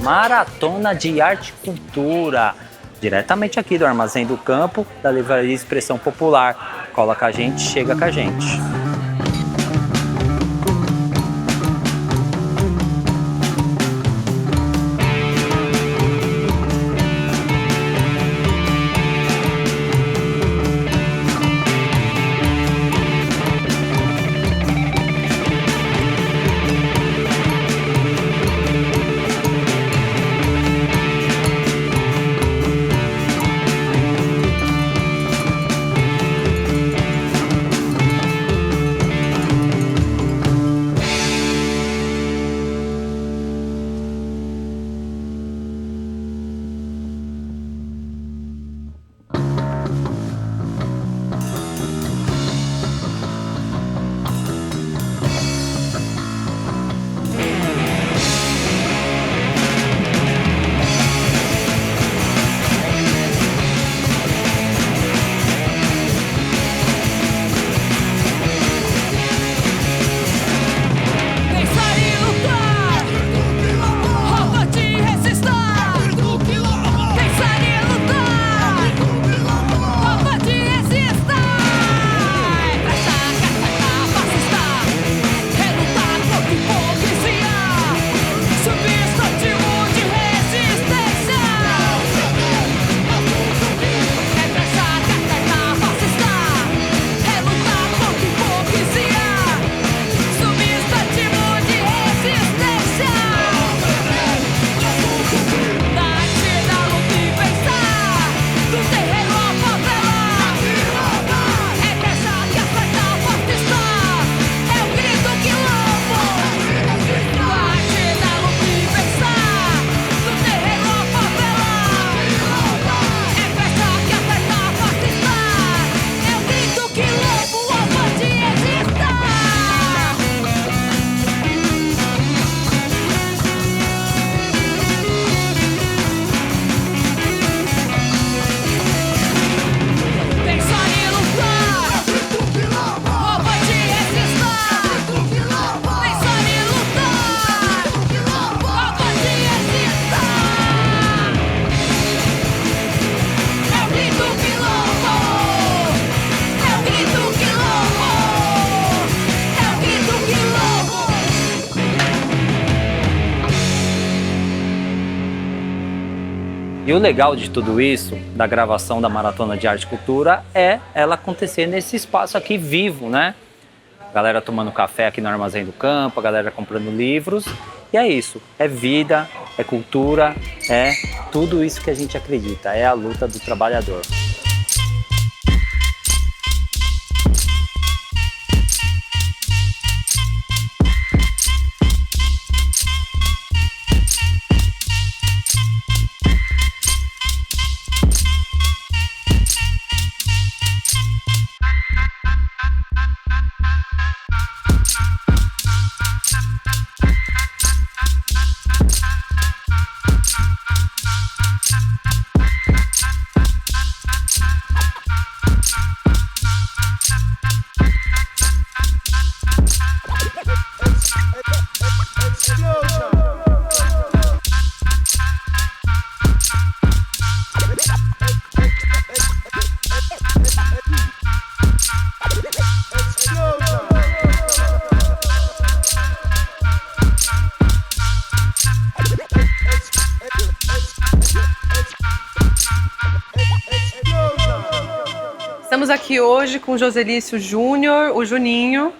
Maratona de Arte e Cultura, diretamente aqui do Armazém do Campo, da Livraria Expressão Popular. Cola com a gente, chega com a gente. E o legal de tudo isso, da gravação da Maratona de Arte e Cultura, é ela acontecer nesse espaço aqui vivo, né? A galera tomando café aqui no Armazém do Campo, a galera comprando livros. E é isso, é vida, é cultura, é tudo isso que a gente acredita, é a luta do trabalhador. Estamos aqui hoje com o Joselício Júnior, o Juninho,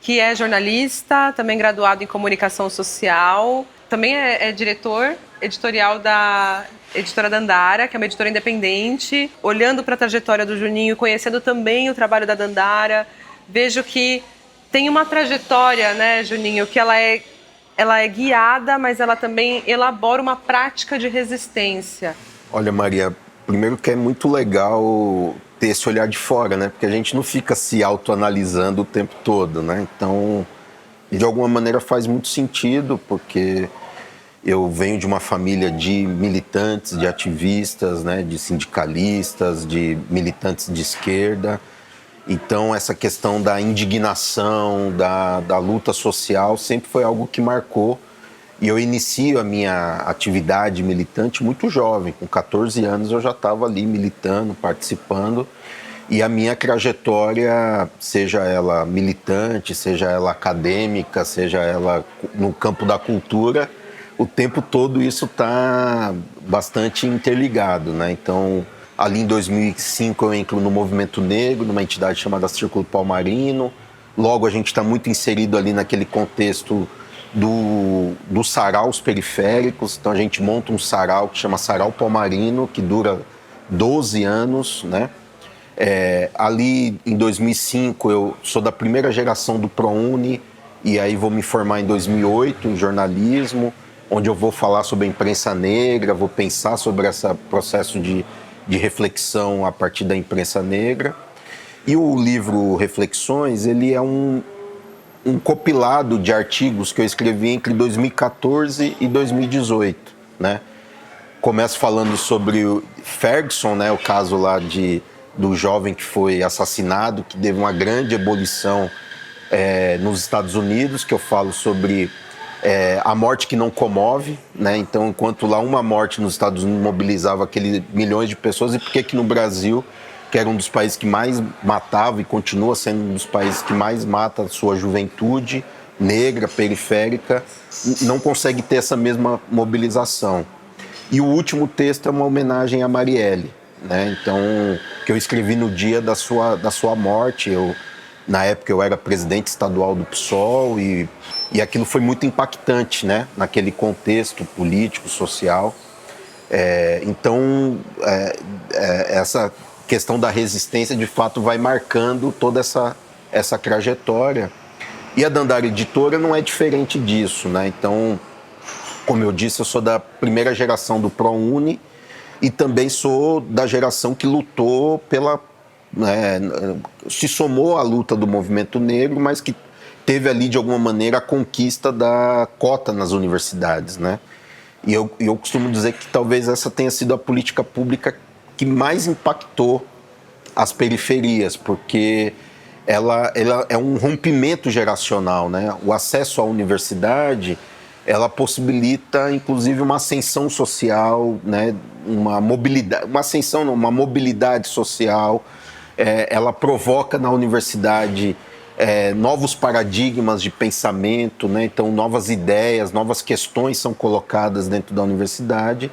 que é jornalista, também graduado em comunicação social, também é diretor editorial da editora Dandara, que é uma editora independente. Olhando para a trajetória do Juninho, conhecendo também o trabalho da Dandara, vejo que tem uma trajetória, né, Juninho, que ela é guiada, mas ela também elabora uma prática de resistência. Olha, Maria, primeiro que é muito legal ter esse olhar de fora, né? Porque a gente não fica se autoanalisando o tempo todo, né? Então, de alguma maneira faz muito sentido, porque eu venho de uma família de militantes, de ativistas, né? De sindicalistas, de militantes de esquerda. Então, essa questão da indignação, da luta social, sempre foi algo que marcou E eu inicio a minha atividade militante muito jovem, com 14 anos eu já estava ali militando, participando. E a minha trajetória, seja ela militante, seja ela acadêmica, seja ela no campo da cultura, o tempo todo isso está bastante interligado, né? Então, ali em 2005 eu entro no Movimento Negro, numa entidade chamada Círculo Palmarino. Logo a gente está muito inserido ali naquele contexto dos saraus periféricos. Então a gente monta um sarau que chama Sarau Palmarino, que dura 12 anos, né? Ali em 2005 eu sou da primeira geração do ProUni e aí vou me formar em 2008 em jornalismo, onde eu vou falar sobre a imprensa negra, vou pensar sobre esse processo de reflexão a partir da imprensa negra. E o livro Reflexões, ele é um compilado de artigos que eu escrevi entre 2014 e 2018, né? Começo falando sobre o Ferguson, né? O caso lá do jovem que foi assassinado, que teve uma grande ebulição nos Estados Unidos, que eu falo sobre a morte que não comove, né? Então, enquanto lá uma morte nos Estados Unidos mobilizava aqueles milhões de pessoas, e por que no Brasil, que era um dos países que mais matava e continua sendo um dos países que mais mata a sua juventude negra, periférica, não consegue ter essa mesma mobilização. E o último texto é uma homenagem a Marielle, né? Então, que eu escrevi no dia da sua morte. Na época eu era presidente estadual do PSOL e aquilo foi muito impactante, né? Naquele contexto político, social. Então, essa questão da resistência, de fato, vai marcando toda essa trajetória. E a Dandara Editora não é diferente disso, né? Então, como eu disse, eu sou da primeira geração do ProUni e também sou da geração que lutou se somou à luta do movimento negro, mas que teve ali, de alguma maneira, a conquista da cota nas universidades, né? E eu costumo dizer que talvez essa tenha sido a política pública que mais impactou as periferias, porque ela é um rompimento geracional, né? O acesso à universidade, ela possibilita, inclusive, uma ascensão social, né? Uma mobilidade social. Ela provoca na universidade novos paradigmas de pensamento, né? Então, novas ideias, novas questões são colocadas dentro da universidade.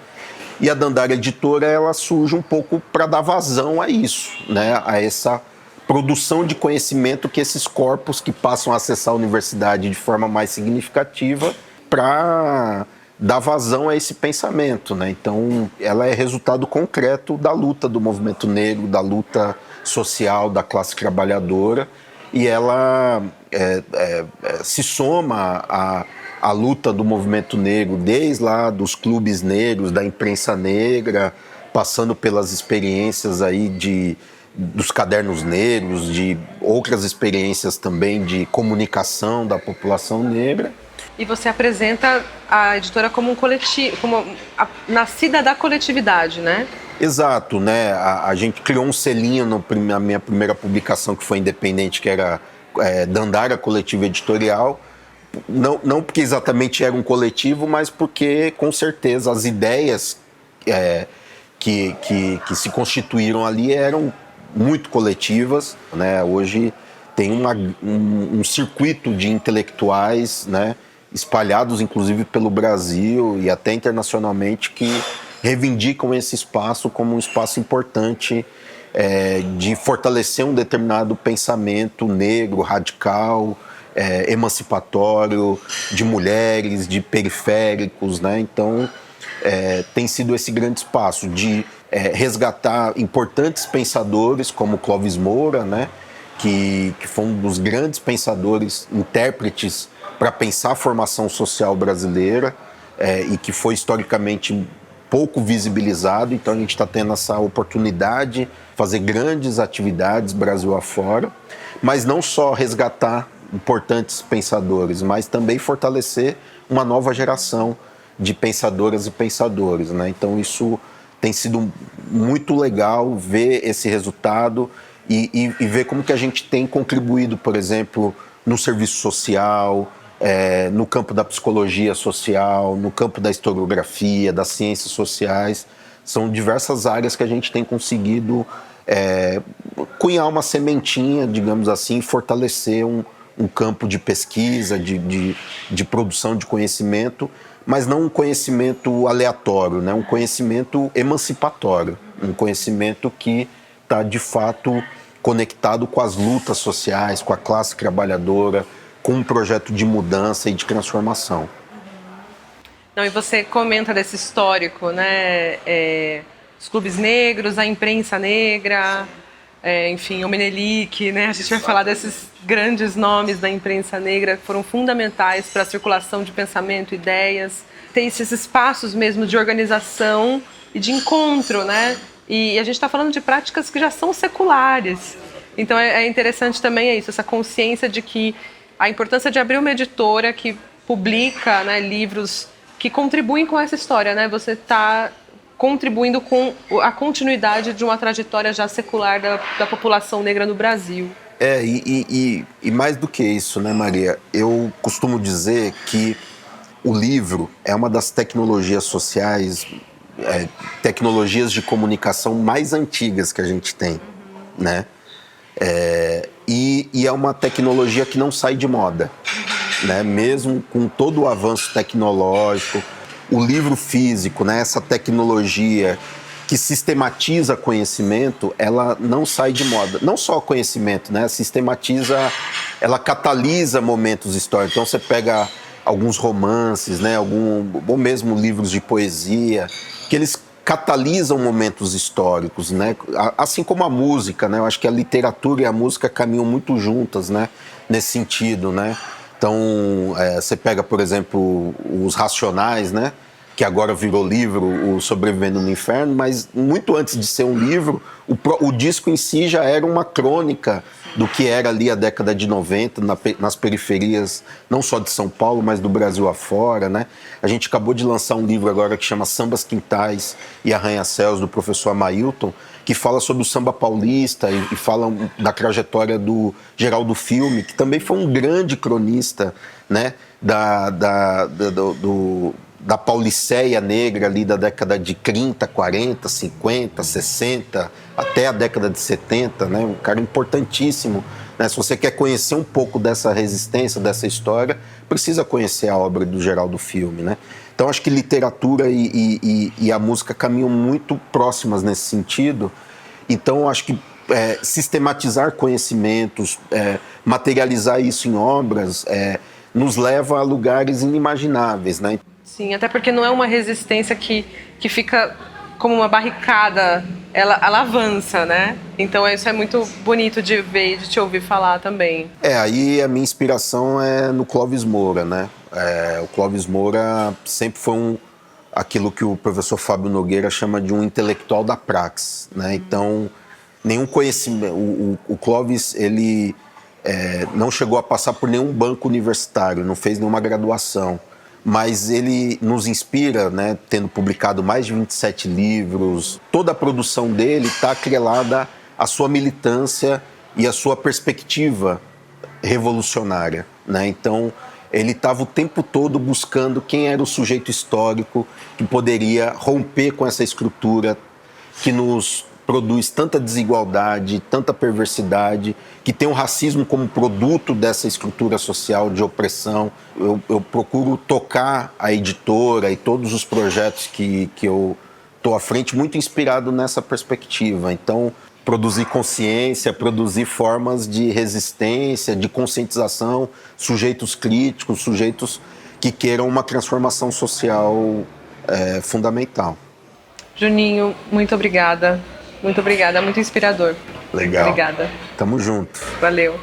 E a Dandara Editora, ela surge um pouco para dar vazão a isso, né? A essa produção de conhecimento que esses corpos que passam a acessar a universidade de forma mais significativa para dar vazão a esse pensamento, né? Então, ela é resultado concreto da luta do movimento negro, da luta social da classe trabalhadora, e ela se soma à luta do movimento negro, desde lá dos clubes negros, da imprensa negra, passando pelas experiências aí dos cadernos negros, de outras experiências também de comunicação da população negra. E você apresenta a editora como um coletivo, nascida da coletividade, né? Exato, né? A gente criou um selinho na minha primeira publicação, que foi independente, que era Dandara Coletivo Editorial. Não porque exatamente era um coletivo, mas porque, com certeza, as ideias que se constituíram ali eram muito coletivas, né? Hoje tem um circuito de intelectuais, né? Espalhados, inclusive, pelo Brasil e até internacionalmente, que reivindicam esse espaço como um espaço importante de fortalecer um determinado pensamento negro, radical, emancipatório, de mulheres, de periféricos, né? Então, tem sido esse grande espaço de resgatar importantes pensadores como Clóvis Moura, né? Que foi um dos grandes pensadores, intérpretes para pensar a formação social brasileira e que foi historicamente pouco visibilizado. Então a gente está tendo essa oportunidade de fazer grandes atividades Brasil afora, mas não só resgatar importantes pensadores, mas também fortalecer uma nova geração de pensadoras e pensadores, né? Então isso tem sido muito legal ver esse resultado e ver como que a gente tem contribuído, por exemplo, no serviço social, no campo da psicologia social, no campo da historiografia, das ciências sociais. São diversas áreas que a gente tem conseguido cunhar uma sementinha, digamos assim, fortalecer um campo de pesquisa, de produção de conhecimento, mas não um conhecimento aleatório, né? Um conhecimento emancipatório, um conhecimento que está, de fato, conectado com as lutas sociais, com a classe trabalhadora, com um projeto de mudança e de transformação. Não, e você comenta desse histórico, né? Os clubes negros, a imprensa negra, enfim, o Menelik, né? A gente vai falar desses grandes nomes da imprensa negra que foram fundamentais para a circulação de pensamento, ideias. Tem esses espaços mesmo de organização e de encontro, né? E a gente está falando de práticas que já são seculares. Então é interessante também isso, essa consciência de que a importância de abrir uma editora que publica, né, livros que contribuem com essa história, né? Você está contribuindo com a continuidade de uma trajetória já secular da população negra no Brasil. E mais do que isso, né, Maria? Eu costumo dizer que o livro é uma das tecnologias sociais, tecnologias de comunicação mais antigas que a gente tem, né? E é uma tecnologia que não sai de moda, né? Mesmo com todo o avanço tecnológico, o livro físico, né? Essa tecnologia que sistematiza conhecimento, ela não sai de moda. Não só conhecimento, né? Sistematiza, ela catalisa momentos históricos. Então você pega alguns romances, né? Ou mesmo livros de poesia, que eles catalisam momentos históricos, né? Assim como a música, né? Eu acho que a literatura e a música caminham muito juntas, né? Nesse sentido, né? Então, você pega, por exemplo, os Racionais, né? Que agora virou livro, o Sobrevivendo no Inferno, mas muito antes de ser um livro, o disco em si já era uma crônica do que era ali a década de 90, nas periferias, não só de São Paulo, mas do Brasil afora, né? A gente acabou de lançar um livro agora que chama Sambas Quintais e Arranha-Céus, do professor Amailton, que fala sobre o samba paulista e fala da trajetória do Geraldo Filme, que também foi um grande cronista, né? Da Pauliceia negra ali da década de 30, 40, 50, 60, até a década de 70, né? Um cara importantíssimo, né? Se você quer conhecer um pouco dessa resistência, dessa história, precisa conhecer a obra do Geraldo Filme, né? Então acho que literatura e a música caminham muito próximas nesse sentido. Então acho que sistematizar conhecimentos, materializar isso em obras, nos leva a lugares inimagináveis, né? Sim, até porque não é uma resistência que fica como uma barricada, ela avança, né? Então isso é muito bonito de ver e de te ouvir falar também. Aí a minha inspiração é no Clóvis Moura, né? O Clóvis Moura sempre foi aquilo que o professor Fábio Nogueira chama de um intelectual da praxis, né? Então, nenhum conhecimento... O Clóvis, ele não chegou a passar por nenhum banco universitário, não fez nenhuma graduação, mas ele nos inspira, né, tendo publicado mais de 27 livros. Toda a produção dele está atrelada à sua militância e à sua perspectiva revolucionária, né? Então, ele estava o tempo todo buscando quem era o sujeito histórico que poderia romper com essa estrutura que nos produz tanta desigualdade, tanta perversidade, que tem o racismo como produto dessa estrutura social de opressão. Eu procuro tocar a editora e todos os projetos que eu estou à frente muito inspirado nessa perspectiva. Então, produzir consciência, produzir formas de resistência, de conscientização, sujeitos críticos, sujeitos que queiram uma transformação social fundamental. Juninho, muito obrigada. Muito obrigada, muito inspirador. Legal. Obrigada. Tamo junto. Valeu.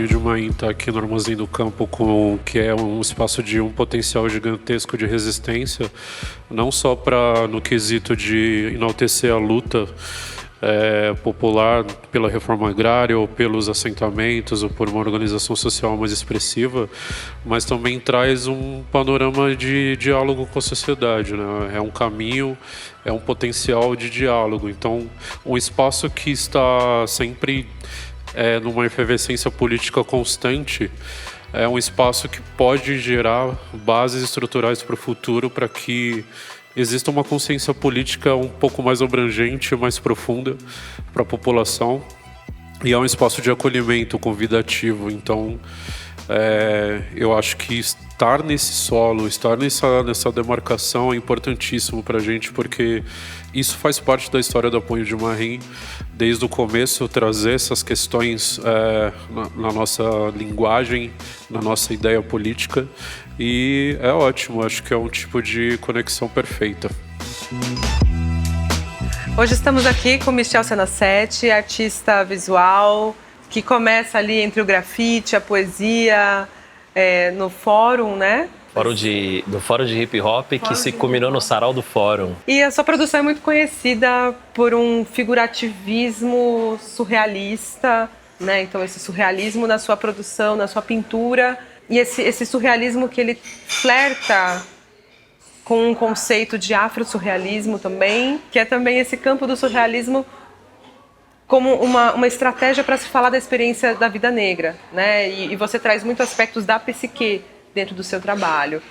Punho de Maim estar aqui no Armazém do Campo, que é um espaço de um potencial gigantesco de resistência, não só no quesito de enaltecer a luta popular pela reforma agrária ou pelos assentamentos ou por uma organização social mais expressiva, mas também traz um panorama de diálogo com a sociedade, né? É um caminho, é um potencial de diálogo. Então, um espaço que está sempre numa efervescência política constante, é um espaço que pode gerar bases estruturais para o futuro, para que existe uma consciência política um pouco mais abrangente, mais profunda para a população, e é um espaço de acolhimento convidativo. Então, eu acho que estar nesse solo, estar nessa demarcação é importantíssimo para a gente, porque isso faz parte da história da Punho de Maim, desde o começo, trazer essas questões na nossa linguagem, na nossa ideia política, e é ótimo, acho que é um tipo de conexão perfeita. Hoje estamos aqui com Michel Senacete, artista visual, que começa ali entre o grafite, a poesia, no fórum, né? Do Fórum de Hip Hop, que se culminou no Sarau do Fórum. E a sua produção é muito conhecida por um figurativismo surrealista, né? Então, esse surrealismo na sua produção, na sua pintura, e esse surrealismo que ele flerta com um conceito de afro-surrealismo também, que é também esse campo do surrealismo como uma estratégia para se falar da experiência da vida negra, né? E você traz muitos aspectos da psique dentro do seu trabalho.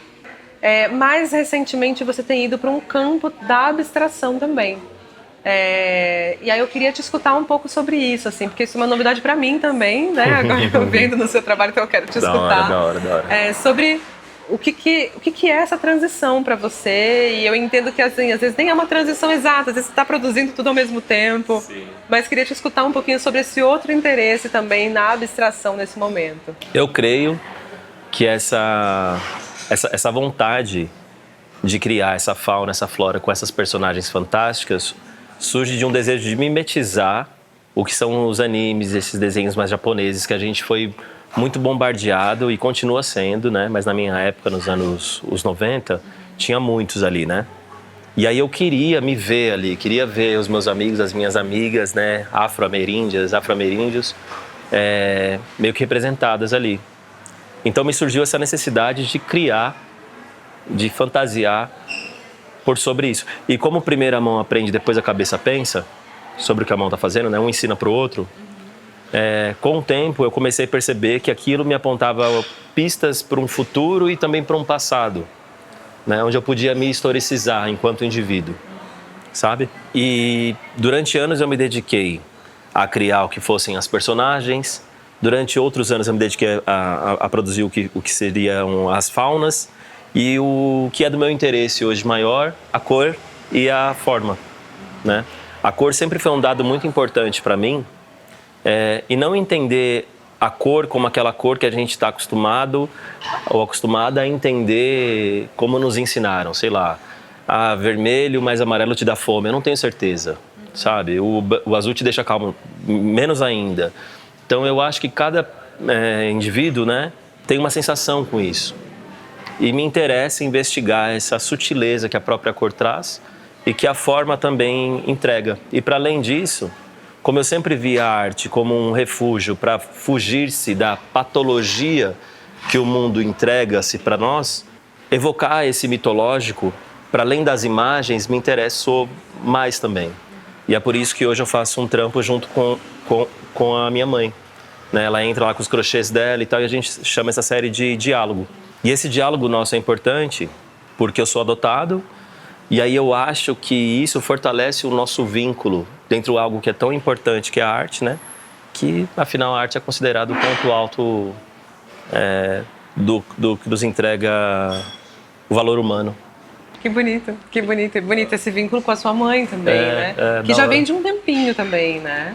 Mais recentemente você tem ido para um campo da abstração também. E aí eu queria te escutar um pouco sobre isso, assim, porque isso é uma novidade para mim também, né? Agora eu vendo no seu trabalho, então eu quero te escutar. Da hora. Sobre o que é essa transição para você. E eu entendo que, assim, às vezes nem é uma transição exata, às vezes você está produzindo tudo ao mesmo tempo. Sim. Mas queria te escutar um pouquinho sobre esse outro interesse também na abstração nesse momento. Eu creio que essa vontade de criar essa fauna, essa flora com essas personagens fantásticas surge de um desejo de mimetizar o que são os animes, esses desenhos mais japoneses que a gente foi muito bombardeado e continua sendo, né? Mas na minha época, nos anos 90, tinha muitos ali, né? E aí eu queria me ver ali, queria ver os meus amigos, as minhas amigas, né? Afro-ameríndios, meio que representadas ali. Então me surgiu essa necessidade de criar, de fantasiar por sobre isso. E como a primeira mão aprende, depois a cabeça pensa sobre o que a mão está fazendo, né? Um ensina para o outro. Com o tempo eu comecei a perceber que aquilo me apontava pistas para um futuro e também para um passado, né? Onde eu podia me historicizar enquanto indivíduo, sabe? E durante anos eu me dediquei a criar o que fossem as personagens. Durante outros anos eu me dediquei a produzir o que seriam as faunas. E o que é do meu interesse hoje maior, a cor e a forma, né? A cor sempre foi um dado muito importante para mim, e não entender a cor como aquela cor que a gente está acostumado ou acostumada a entender como nos ensinaram, sei lá, vermelho mais amarelo te dá fome, eu não tenho certeza, sabe? O azul te deixa calmo, menos ainda. Então eu acho que cada indivíduo, né, tem uma sensação com isso. E me interessa investigar essa sutileza que a própria cor traz e que a forma também entrega. E para além disso, como eu sempre vi a arte como um refúgio para fugir-se da patologia que o mundo entrega-se para nós, evocar esse mitológico, para além das imagens, me interessou mais também. E é por isso que hoje eu faço um trampo junto com a minha mãe, né? Ela entra lá com os crochês dela e tal, e a gente chama essa série de diálogo. E esse diálogo nosso é importante porque eu sou adotado, e aí eu acho que isso fortalece o nosso vínculo dentro de algo que é tão importante, que é a arte, né? Que, afinal, a arte é considerado o ponto alto do que nos entrega o valor humano. Que bonito, que bonito. É bonito esse vínculo com a sua mãe também, né? Que já vem de um tempinho também, né?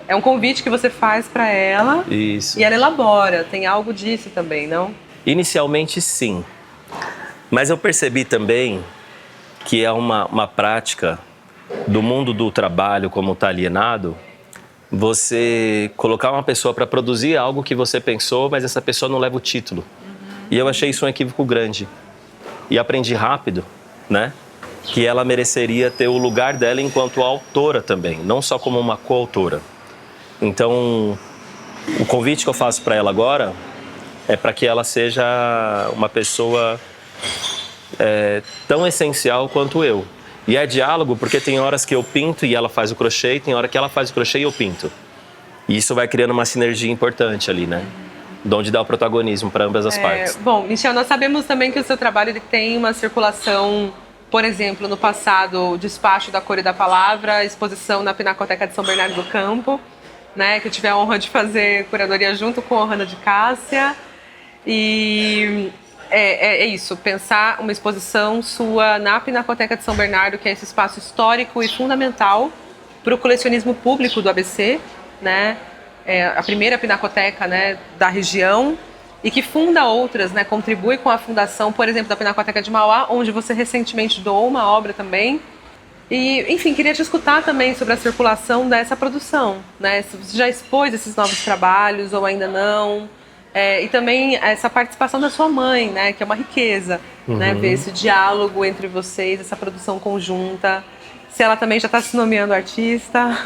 É um convite que você faz para ela. Isso. E ela elabora, tem algo disso também, não? Inicialmente, sim. Mas eu percebi também que é uma prática do mundo do trabalho como está alienado, você colocar uma pessoa para produzir algo que você pensou, mas essa pessoa não leva o título. E eu achei isso um equívoco grande. E aprendi rápido, né? Que ela mereceria ter o lugar dela enquanto autora também, não só como uma coautora. Então, o convite que eu faço para ela agora é para que ela seja uma pessoa tão essencial quanto eu. E é diálogo porque tem horas que eu pinto e ela faz o crochê, e tem hora que ela faz o crochê e eu pinto. E isso vai criando uma sinergia importante ali, né? De onde dá o protagonismo para ambas as partes. Bom, Michel, nós sabemos também que o seu trabalho ele tem uma circulação, por exemplo, no passado, o despacho da Cor e da Palavra, exposição na Pinacoteca de São Bernardo do Campo, né, que eu tive a honra de fazer curadoria junto com a Hanna de Cássia. E é isso, pensar uma exposição sua na Pinacoteca de São Bernardo, que é esse espaço histórico e fundamental para o colecionismo público do ABC, né? É a primeira pinacoteca, né, da região e que funda outras, né, contribui com a fundação, por exemplo, da Pinacoteca de Mauá, onde você recentemente doou uma obra também. E, enfim, queria te escutar também sobre a circulação dessa produção, né? Se você já expôs esses novos trabalhos ou ainda não. E também essa participação da sua mãe, né, que é uma riqueza, né, ver esse diálogo entre vocês, essa produção conjunta. Se ela também já está se nomeando artista.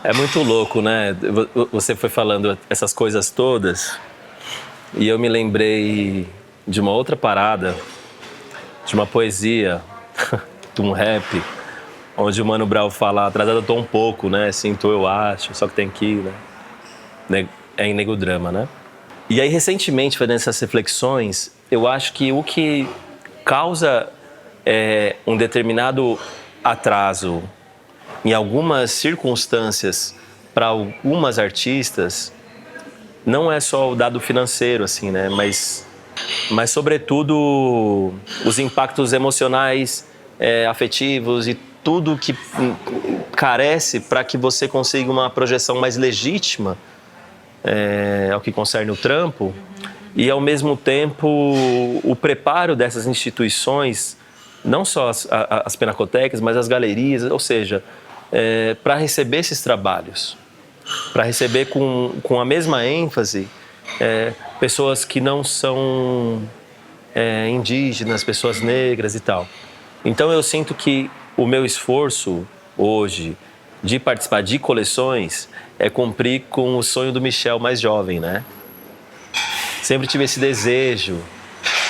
É muito louco, né? Você foi falando essas coisas todas e eu me lembrei de uma outra parada, de uma poesia, de um rap, onde o Mano Brown fala, atrasado eu tô um pouco, né? Sinto eu acho, só que tem que ir, né? É em Nego Drama, né? E aí, recentemente, fazendo essas reflexões, eu acho que o que causa um determinado atraso em algumas circunstâncias para algumas artistas não é só o dado financeiro, assim, né? Mas sobretudo os impactos emocionais, afetivos e tudo que carece para que você consiga uma projeção mais legítima ao que concerne o trampo e ao mesmo tempo o preparo dessas instituições, não só as pinacotecas, mas as galerias, ou seja, para receber esses trabalhos, para receber com a mesma ênfase pessoas que não são indígenas, pessoas negras e tal. Então eu sinto que o meu esforço hoje de participar de coleções é cumprir com o sonho do Michel mais jovem, né? Sempre tive esse desejo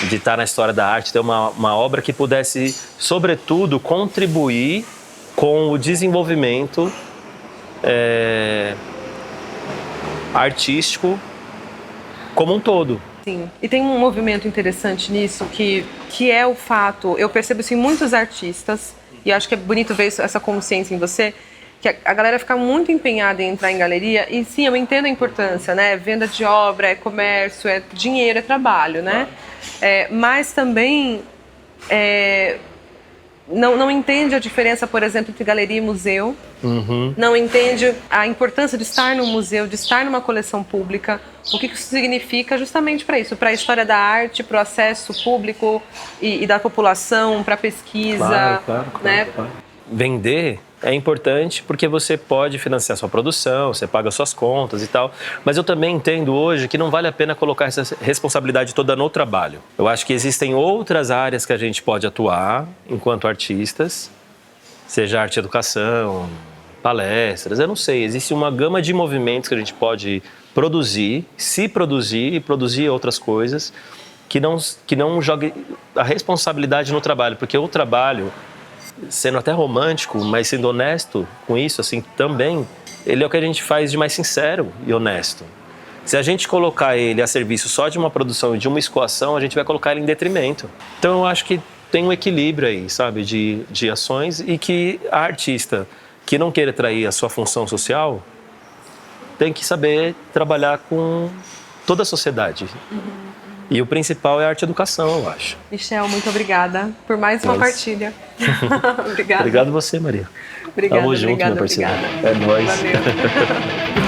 de estar na história da arte, ter uma obra que pudesse, sobretudo, contribuir com o desenvolvimento artístico como um todo. Sim. E tem um movimento interessante nisso que é o fato, eu percebo isso em muitos artistas, e acho que é bonito ver essa consciência em você, que a galera fica muito empenhada em entrar em galeria, e sim, eu entendo a importância, né? Venda de obra, é comércio, é dinheiro, é trabalho, né? Mas também não entende a diferença, por exemplo, entre galeria e museu. Não entende a importância de estar num museu, de estar numa coleção pública. O que isso significa justamente para isso, para a história da arte, para o acesso público e da população, para a pesquisa. Claro, né? claro. Vender é importante porque você pode financiar sua produção, você paga suas contas e tal. Mas eu também entendo hoje que não vale a pena colocar essa responsabilidade toda no trabalho. Eu acho que existem outras áreas que a gente pode atuar enquanto artistas, seja arte e educação, palestras, eu não sei. Existe uma gama de movimentos que a gente pode produzir, se produzir e produzir outras coisas que não jogue a responsabilidade no trabalho. Porque o trabalho, sendo até romântico, mas sendo honesto com isso, assim, também, ele é o que a gente faz de mais sincero e honesto. Se a gente colocar ele a serviço só de uma produção e de uma escoação, a gente vai colocar ele em detrimento. Então eu acho que tem um equilíbrio aí, sabe, de ações, e que a artista que não queira trair a sua função social tem que saber trabalhar com toda a sociedade. E o principal é a arte e educação, eu acho. Michel, muito obrigada por mais uma partilha. Obrigada. Obrigado você, Maria. Obrigada, Tamo junto, obrigada, meu parceiro. obrigada. É nóis. Valeu.